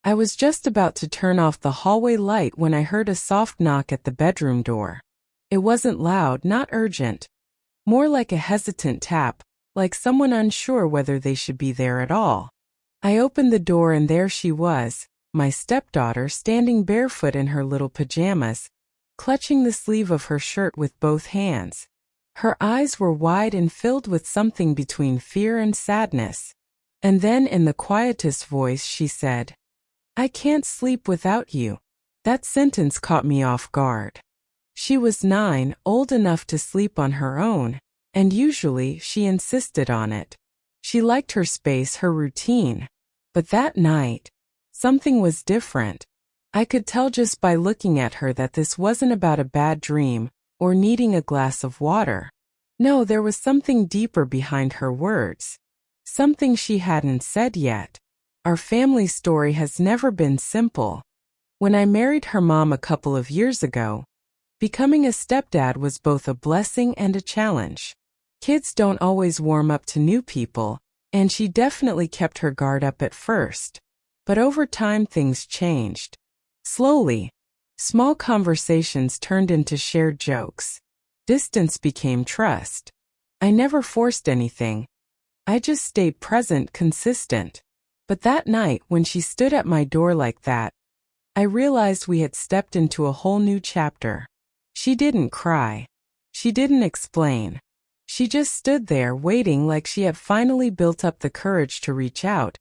I was just about to turn off the hallway light when I heard a soft knock at the bedroom door. It wasn't loud, not urgent. More like a hesitant tap, like someone unsure whether they should be there at all. I opened the door and there she was, my stepdaughter, standing barefoot in her little pajamas, clutching the sleeve of her shirt with both hands. Her eyes were wide and filled with something between fear and sadness. And then in the quietest voice she said, "I can't sleep without you." That sentence caught me off guard. She was 9, old enough to sleep on her own, and usually she insisted on it. She liked her space, her routine. But that night, something was different. I could tell just by looking at her that this wasn't about a bad dream or needing a glass of water. No, there was something deeper behind her words. Something she hadn't said yet. Our family story has never been simple. When I married her mom a couple of years ago, becoming a stepdad was both a blessing and a challenge. Kids don't always warm up to new people, and she definitely kept her guard up at first. But over time things changed. Slowly, small conversations turned into shared jokes. Distance became trust. I never forced anything. I just stayed present, consistent. But that night, when she stood at my door like that, I realized we had stepped into a whole new chapter. She didn't cry. She didn't explain. She just stood there waiting, like she had finally built up the courage to reach out,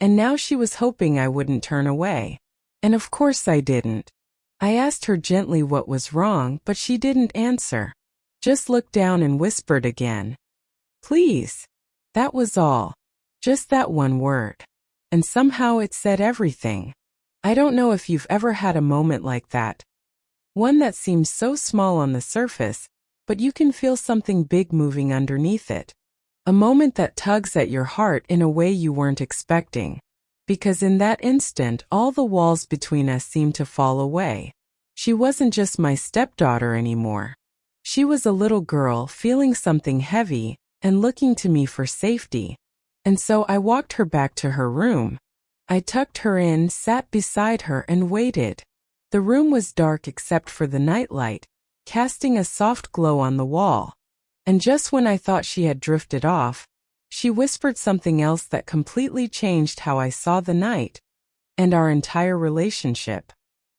and now she was hoping I wouldn't turn away. And of course I didn't. I asked her gently what was wrong, but she didn't answer. Just looked down and whispered again, "Please." That was all. Just that one word. And somehow it said everything. I don't know if you've ever had a moment like that. One that seems so small on the surface, but you can feel something big moving underneath it. A moment that tugs at your heart in a way you weren't expecting. Because in that instant, all the walls between us seemed to fall away. She wasn't just my stepdaughter anymore. She was a little girl feeling something heavy and looking to me for safety. And so I walked her back to her room. I tucked her in, sat beside her, and waited. The room was dark except for the nightlight, casting a soft glow on the wall. And just when I thought she had drifted off, she whispered something else that completely changed how I saw the night and our entire relationship.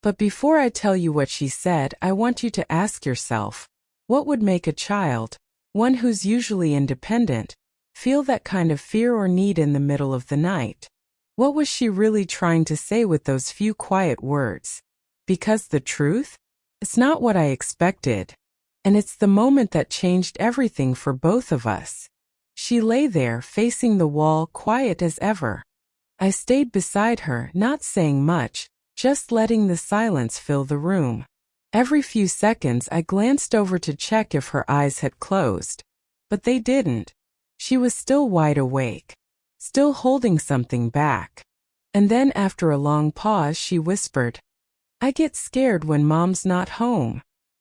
But before I tell you what she said, I want you to ask yourself, what would make a child, one who's usually independent, feel that kind of fear or need in the middle of the night? What was she really trying to say with those few quiet words? Because the truth? It's not what I expected. And it's the moment that changed everything for both of us. She lay there, facing the wall, quiet as ever. I stayed beside her, not saying much, just letting the silence fill the room. Every few seconds I glanced over to check if her eyes had closed. But they didn't. She was still wide awake, still holding something back. And then after a long pause she whispered, "I get scared when Mom's not home."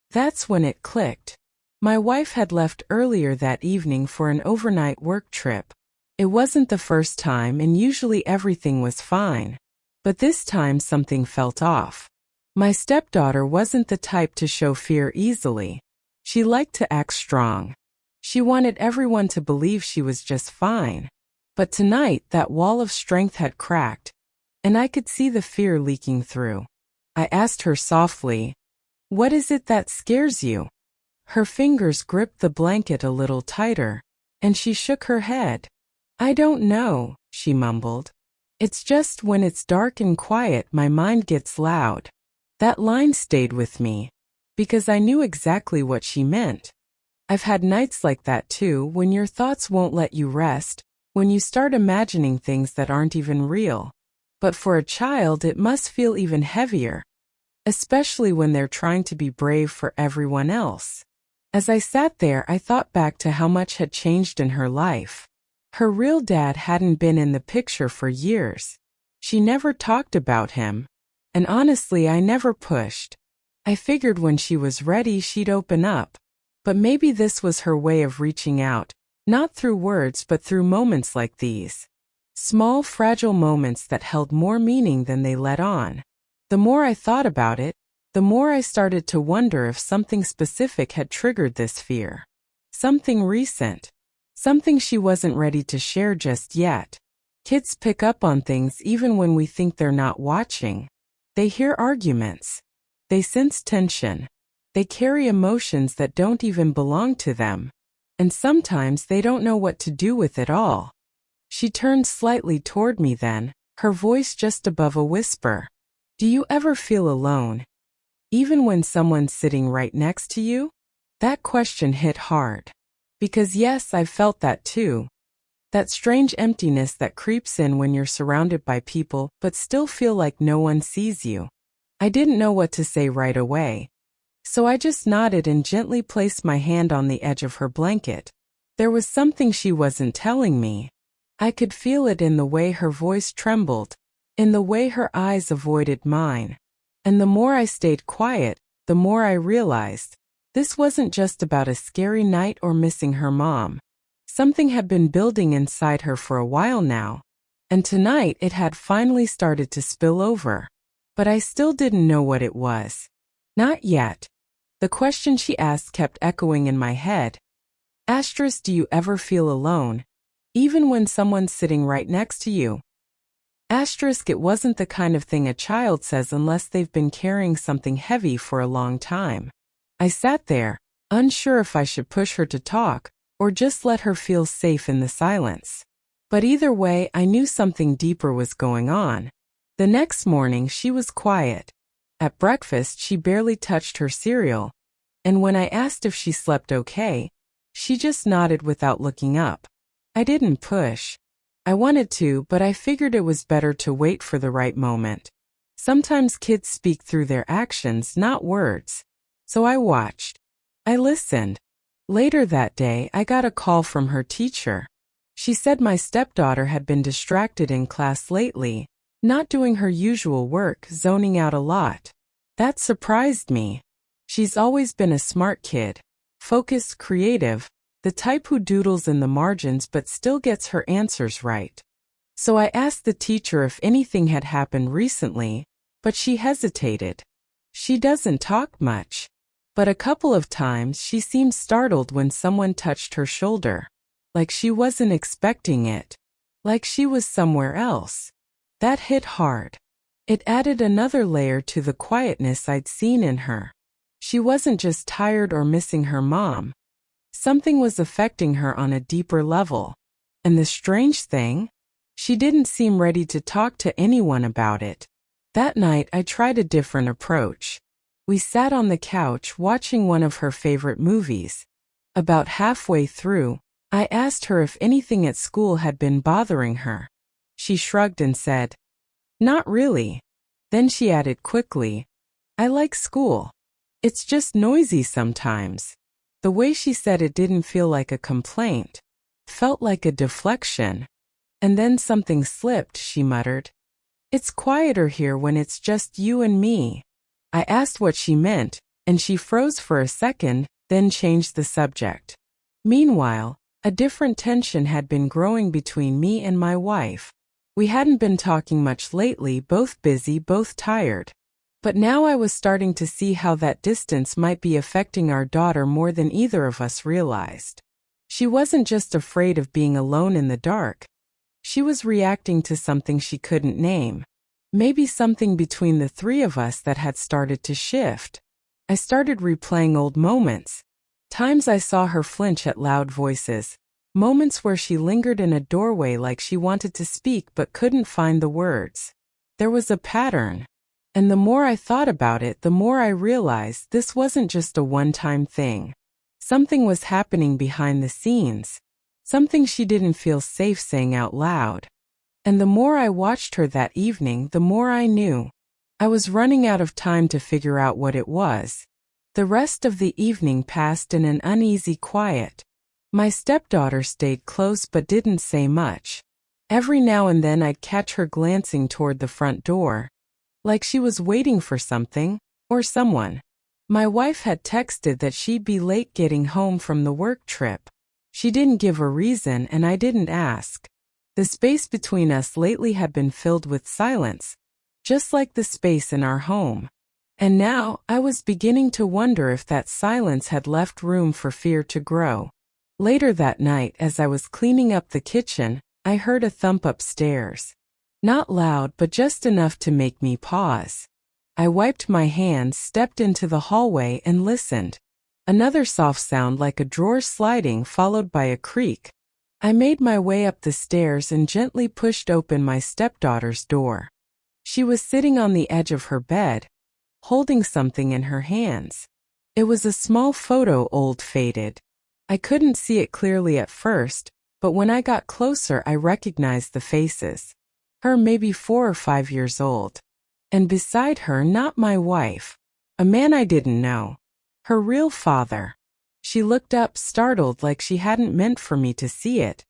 That's when it clicked. My wife had left earlier that evening for an overnight work trip. It wasn't the first time, and usually everything was fine. But this time something felt off. My stepdaughter wasn't the type to show fear easily. She liked to act strong. She wanted everyone to believe she was just fine. But tonight that wall of strength had cracked, and I could see the fear leaking through. I asked her softly, "What is it that scares you?" Her fingers gripped the blanket a little tighter, and she shook her head. "I don't know," she mumbled. "It's just when it's dark and quiet, my mind gets loud." That line stayed with me, because I knew exactly what she meant. I've had nights like that too, when your thoughts won't let you rest, when you start imagining things that aren't even real. But for a child, it must feel even heavier, especially when they're trying to be brave for everyone else. As I sat there, I thought back to how much had changed in her life. Her real dad hadn't been in the picture for years. She never talked about him. And honestly, I never pushed. I figured when she was ready, she'd open up. But maybe this was her way of reaching out, not through words but through moments like these. Small, fragile moments that held more meaning than they let on. The more I thought about it, the more I started to wonder if something specific had triggered this fear. Something recent. Something she wasn't ready to share just yet. Kids pick up on things even when we think they're not watching. They hear arguments. They sense tension. They carry emotions that don't even belong to them. And sometimes they don't know what to do with it all. She turned slightly toward me then, her voice just above a whisper. Do you ever feel alone? Even when someone's sitting right next to you? That question hit hard. Because yes, I've felt that too. That strange emptiness that creeps in when you're surrounded by people but still feel like no one sees you. I didn't know what to say right away. So I just nodded and gently placed my hand on the edge of her blanket. There was something she wasn't telling me. I could feel it in the way her voice trembled, in the way her eyes avoided mine. And the more I stayed quiet, the more I realized this wasn't just about a scary night or missing her mom. Something had been building inside her for a while now, and tonight it had finally started to spill over. But I still didn't know what it was. Not yet. The question she asked kept echoing in my head. Asterisk, do you ever feel alone? Even when someone's sitting right next to you? Asterisk, it wasn't the kind of thing a child says unless they've been carrying something heavy for a long time. I sat there, unsure if I should push her to talk, or just let her feel safe in the silence. But either way, I knew something deeper was going on. The next morning, she was quiet. At breakfast, she barely touched her cereal. And when I asked if she slept okay, she just nodded without looking up. I didn't push. I wanted to, but I figured it was better to wait for the right moment. Sometimes kids speak through their actions, not words. So I watched. I listened. Later that day, I got a call from her teacher. She said my stepdaughter had been distracted in class lately, not doing her usual work, zoning out a lot. That surprised me. She's always been a smart kid, focused, creative, the type who doodles in the margins but still gets her answers right. So I asked the teacher if anything had happened recently, but she hesitated. She doesn't talk much. But a couple of times she seemed startled when someone touched her shoulder. Like she wasn't expecting it. Like she was somewhere else. That hit hard. It added another layer to the quietness I'd seen in her. She wasn't just tired or missing her mom. Something was affecting her on a deeper level. And the strange thing? She didn't seem ready to talk to anyone about it. That night I tried a different approach. We sat on the couch watching one of her favorite movies. About halfway through, I asked her if anything at school had been bothering her. She shrugged and said, "Not really." Then she added quickly, "I like school. It's just noisy sometimes." The way she said it didn't feel like a complaint. Felt like a deflection. And then something slipped, she muttered. "It's quieter here when it's just you and me." I asked what she meant, and she froze for a second, then changed the subject. Meanwhile, a different tension had been growing between me and my wife. We hadn't been talking much lately, both busy, both tired. But now I was starting to see how that distance might be affecting our daughter more than either of us realized. She wasn't just afraid of being alone in the dark. She was reacting to something she couldn't name. Maybe something between the three of us that had started to shift. I started replaying old moments. Times I saw her flinch at loud voices. Moments where she lingered in a doorway like she wanted to speak but couldn't find the words. There was a pattern. And the more I thought about it, the more I realized this wasn't just a one-time thing. Something was happening behind the scenes. Something she didn't feel safe saying out loud. And the more I watched her that evening, the more I knew. I was running out of time to figure out what it was. The rest of the evening passed in an uneasy quiet. My stepdaughter stayed close but didn't say much. Every now and then I'd catch her glancing toward the front door, like she was waiting for something, or someone. My wife had texted that she'd be late getting home from the work trip. She didn't give a reason and I didn't ask. The space between us lately had been filled with silence, just like the space in our home. And now I was beginning to wonder if that silence had left room for fear to grow. Later that night, as I was cleaning up the kitchen, I heard a thump upstairs. Not loud, but just enough to make me pause. I wiped my hands, stepped into the hallway, and listened. Another soft sound like a drawer sliding, followed by a creak. I made my way up the stairs and gently pushed open my stepdaughter's door. She was sitting on the edge of her bed, holding something in her hands. It was a small photo, old, faded. I couldn't see it clearly at first, but when I got closer I recognized the faces. Her, maybe 4 or 5 years old. And beside her, not my wife, a man I didn't know. Her real father. She looked up, startled, like she hadn't meant for me to see it.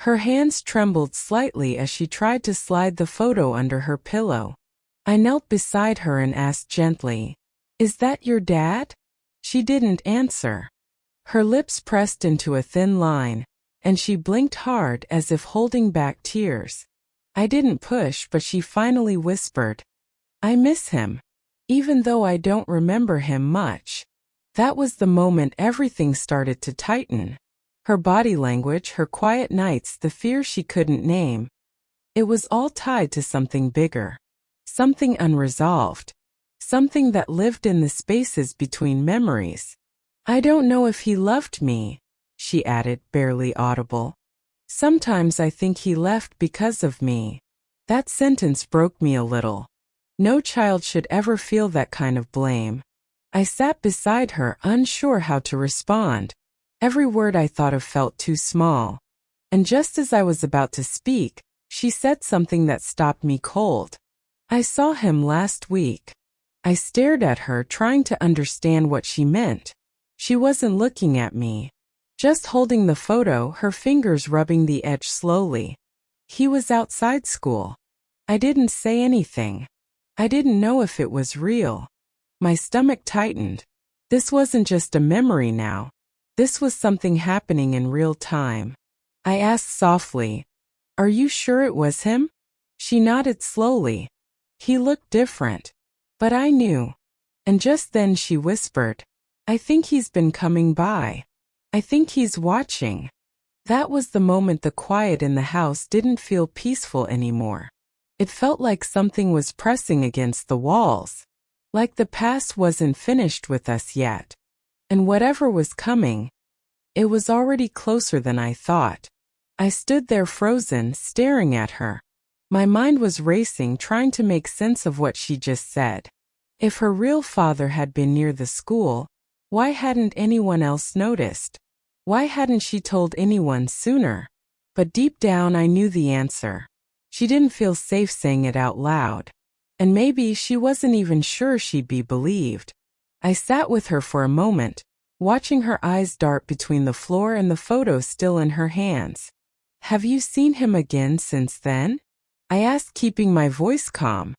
Her hands trembled slightly as she tried to slide the photo under her pillow. I knelt beside her and asked gently, "Is that your dad?" She didn't answer. Her lips pressed into a thin line, and she blinked hard as if holding back tears. I didn't push, but she finally whispered, "I miss him, even though I don't remember him much." That was the moment everything started to tighten. Her body language, her quiet nights, the fear she couldn't name. It was all tied to something bigger. Something unresolved. Something that lived in the spaces between memories. "I don't know if he loved me," she added, barely audible. "Sometimes I think he left because of me." That sentence broke me a little. No child should ever feel that kind of blame. I sat beside her, unsure how to respond. Every word I thought of felt too small. And just as I was about to speak, she said something that stopped me cold. "I saw him last week." I stared at her, trying to understand what she meant. She wasn't looking at me. Just holding the photo, her fingers rubbing the edge slowly. "He was outside school." I didn't say anything. I didn't know if it was real. My stomach tightened. This wasn't just a memory now. This was something happening in real time. I asked softly, "Are you sure it was him?" She nodded slowly. "He looked different." But I knew. And just then she whispered, "I think he's been coming by. I think he's watching." That was the moment the quiet in the house didn't feel peaceful anymore. It felt like something was pressing against the walls. Like the past wasn't finished with us yet. And whatever was coming, it was already closer than I thought. I stood there frozen, staring at her. My mind was racing, trying to make sense of what she just said. If her real father had been near the school, why hadn't anyone else noticed? Why hadn't she told anyone sooner? But deep down I knew the answer. She didn't feel safe saying it out loud. And maybe she wasn't even sure she'd be believed. I sat with her for a moment, watching her eyes dart between the floor and the photo still in her hands. "Have you seen him again since then?" I asked, keeping my voice calm.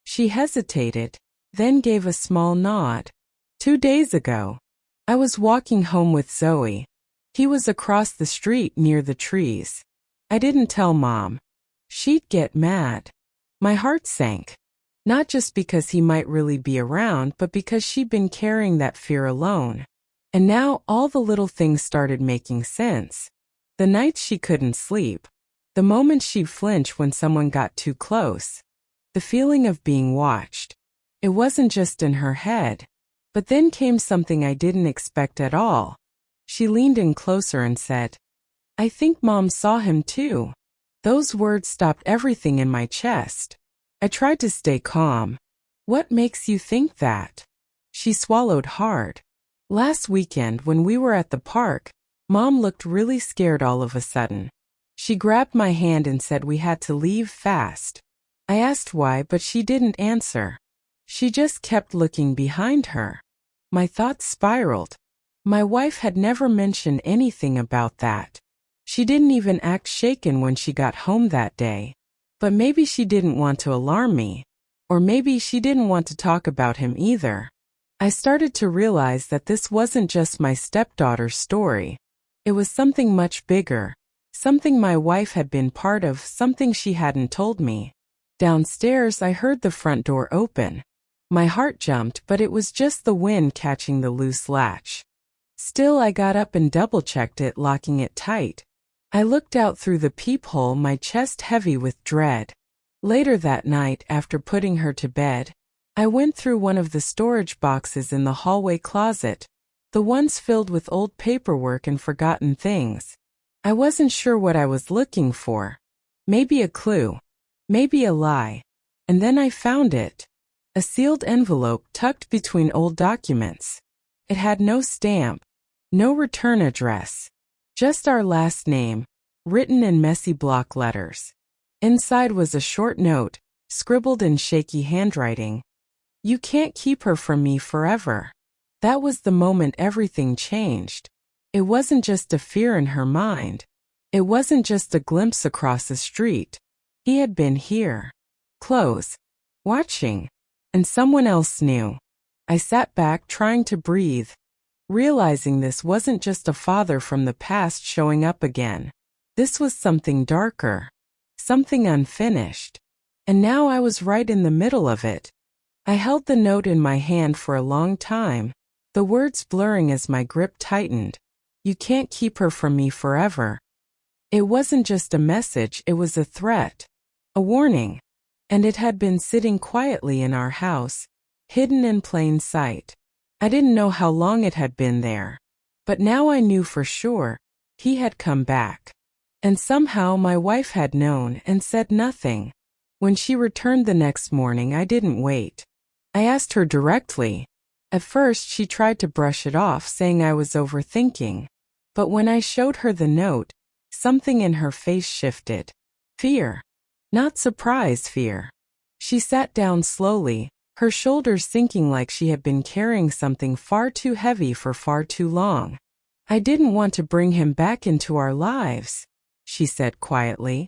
She hesitated, then gave a small nod. 2 days ago. I was walking home with Zoe. He was across the street near the trees. I didn't tell Mom. She'd get mad. My heart sank. Not just because he might really be around, but because she'd been carrying that fear alone. And now all the little things started making sense. The nights she couldn't sleep. The moments she'd flinch when someone got too close. The feeling of being watched. It wasn't just in her head. But then came something I didn't expect at all. She leaned in closer and said, "I think Mom saw him too." Those words stopped everything in my chest. I tried to stay calm. "What makes you think that?" She swallowed hard. "Last weekend when we were at the park, Mom looked really scared all of a sudden. She grabbed my hand and said we had to leave fast. I asked why, but she didn't answer. She just kept looking behind her. My thoughts spiraled. My wife had never mentioned anything about that. She didn't even act shaken when she got home that day. But maybe she didn't want to alarm me. Or maybe she didn't want to talk about him either. I started to realize that this wasn't just my stepdaughter's story. It was something much bigger. Something my wife had been part of, something she hadn't told me. Downstairs, I heard the front door open. My heart jumped, but it was just the wind catching the loose latch. Still, I got up and double-checked it, locking it tight. I looked out through the peephole, my chest heavy with dread. Later that night, after putting her to bed, I went through one of the storage boxes in the hallway closet, the ones filled with old paperwork and forgotten things. I wasn't sure what I was looking for. Maybe a clue. Maybe a lie. And then I found it. A sealed envelope tucked between old documents. It had no stamp, no return address. Just our last name, written in messy block letters. Inside was a short note, scribbled in shaky handwriting. You can't keep her from me forever. That was the moment everything changed. It wasn't just a fear in her mind. It wasn't just a glimpse across the street. He had been here. Close. Watching. And someone else knew. I sat back, trying to breathe, realizing this wasn't just a father from the past showing up again. This was something darker. Something unfinished. And now I was right in the middle of it. I held the note in my hand for a long time, the words blurring as my grip tightened. You can't keep her from me forever. It wasn't just a message, it was a threat. A warning. And it had been sitting quietly in our house, hidden in plain sight. I didn't know how long it had been there. But now I knew for sure. He had come back. And somehow my wife had known and said nothing. When she returned the next morning, I didn't wait. I asked her directly. At first, she tried to brush it off, saying I was overthinking. But when I showed her the note, something in her face shifted. Fear. Not surprise, fear. She sat down slowly, her shoulders sinking like she had been carrying something far too heavy for far too long. I didn't want to bring him back into our lives, she said quietly.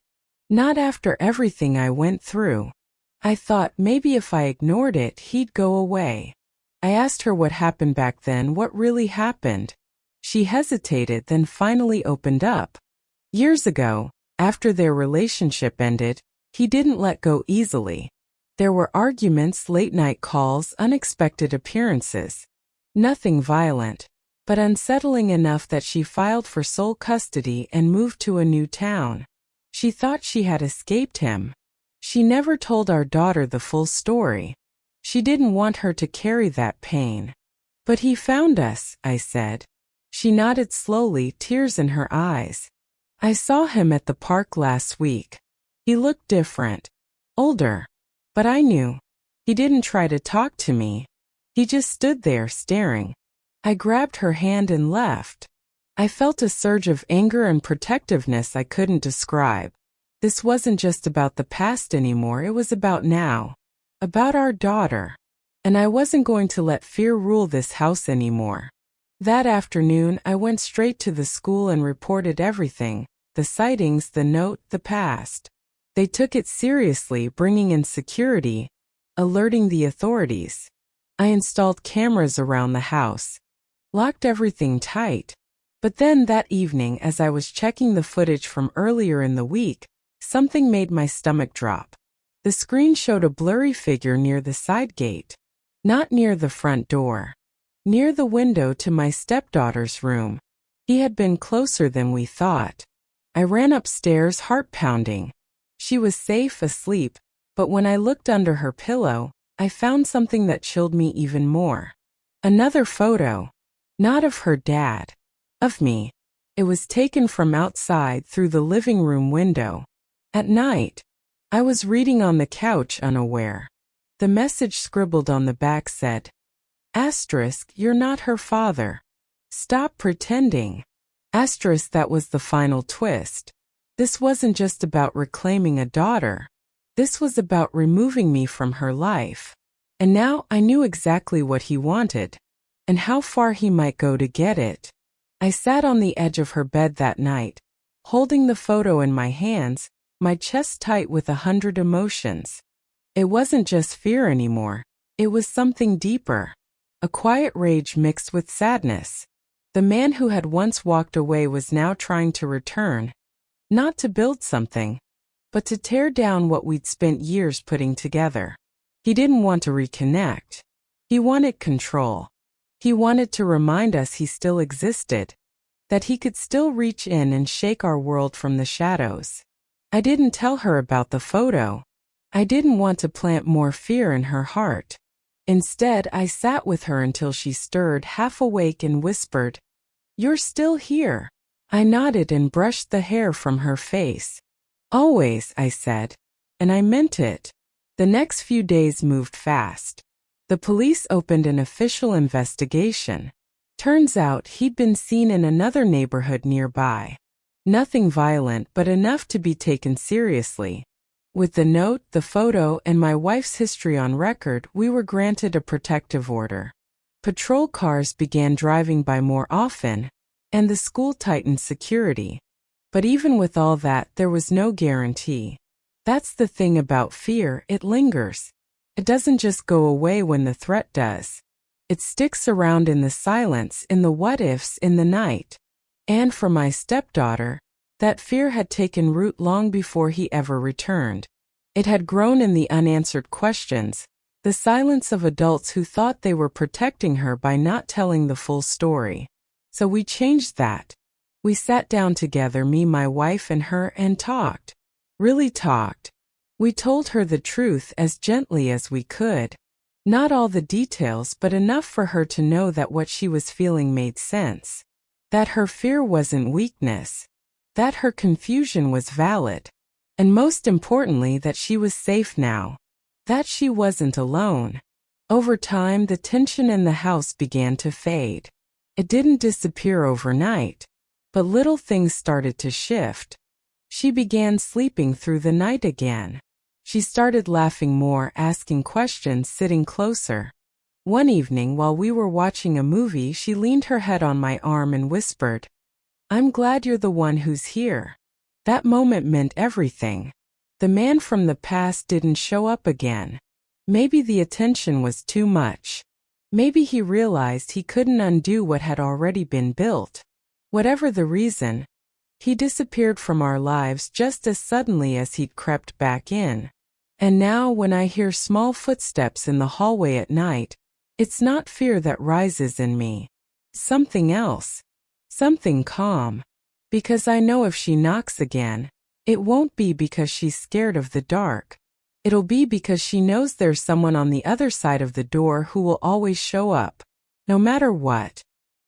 Not after everything I went through. I thought maybe if I ignored it, he'd go away. I asked her what happened back then, what really happened. She hesitated, then finally opened up. Years ago, after their relationship ended, he didn't let go easily. There were arguments, late-night calls, unexpected appearances. Nothing violent, but unsettling enough that she filed for sole custody and moved to a new town. She thought she had escaped him. She never told our daughter the full story. She didn't want her to carry that pain. But he found us, I said. She nodded slowly, tears in her eyes. I saw him at the park last week. He looked different. Older. But I knew. He didn't try to talk to me. He just stood there, staring. I grabbed her hand and left. I felt a surge of anger and protectiveness I couldn't describe. This wasn't just about the past anymore, it was about now. About our daughter. And I wasn't going to let fear rule this house anymore. That afternoon, I went straight to the school and reported everything. The sightings, the note, the past. They took it seriously, bringing in security, alerting the authorities. I installed cameras around the house. Locked everything tight. But then that evening, as I was checking the footage from earlier in the week, something made my stomach drop. The screen showed a blurry figure near the side gate. Not near the front door. Near the window to my stepdaughter's room. He had been closer than we thought. I ran upstairs, heart pounding. She was safe, asleep, but when I looked under her pillow, I found something that chilled me even more. Another photo. Not of her dad. Of me. It was taken from outside through the living room window. At night. I was reading on the couch, unaware. The message scribbled on the back said, Asterisk, you're not her father. Stop pretending. Asterisk, that was the final twist. This wasn't just about reclaiming a daughter. This was about removing me from her life. And now I knew exactly what he wanted. And how far he might go to get it. I sat on the edge of her bed that night, holding the photo in my hands, my chest tight with 100 emotions. It wasn't just fear anymore. It was something deeper. A quiet rage mixed with sadness. The man who had once walked away was now trying to return. Not to build something, but to tear down what we'd spent years putting together. He didn't want to reconnect. He wanted control. He wanted to remind us he still existed, that he could still reach in and shake our world from the shadows. I didn't tell her about the photo. I didn't want to plant more fear in her heart. Instead, I sat with her until she stirred, half awake, and whispered, "You're still here." I nodded and brushed the hair from her face. "Always," I said, and I meant it. The next few days moved fast. The police opened an official investigation. Turns out he'd been seen in another neighborhood nearby. Nothing violent, but enough to be taken seriously. With the note, the photo, and my wife's history on record, we were granted a protective order. Patrol cars began driving by more often, and the school tightened security. But even with all that, there was no guarantee. That's the thing about fear, it lingers. It doesn't just go away when the threat does. It sticks around in the silence, in the what-ifs, in the night. And for my stepdaughter, that fear had taken root long before he ever returned. It had grown in the unanswered questions, the silence of adults who thought they were protecting her by not telling the full story. So we changed that. We sat down together, me, my wife, and her, and talked. Really talked. We told her the truth as gently as we could. Not all the details, but enough for her to know that what she was feeling made sense. That her fear wasn't weakness. That her confusion was valid. And most importantly, that she was safe now. That she wasn't alone. Over time, the tension in the house began to fade. It didn't disappear overnight, but little things started to shift. She began sleeping through the night again. She started laughing more, asking questions, sitting closer. One evening, while we were watching a movie, she leaned her head on my arm and whispered, "I'm glad you're the one who's here." That moment meant everything. The man from the past didn't show up again. Maybe the attention was too much. Maybe he realized he couldn't undo what had already been built. Whatever the reason, he disappeared from our lives just as suddenly as he'd crept back in. And now, when I hear small footsteps in the hallway at night, it's not fear that rises in me. Something else. Something calm. Because I know if she knocks again, it won't be because she's scared of the dark. It'll be because she knows there's someone on the other side of the door who will always show up, no matter what.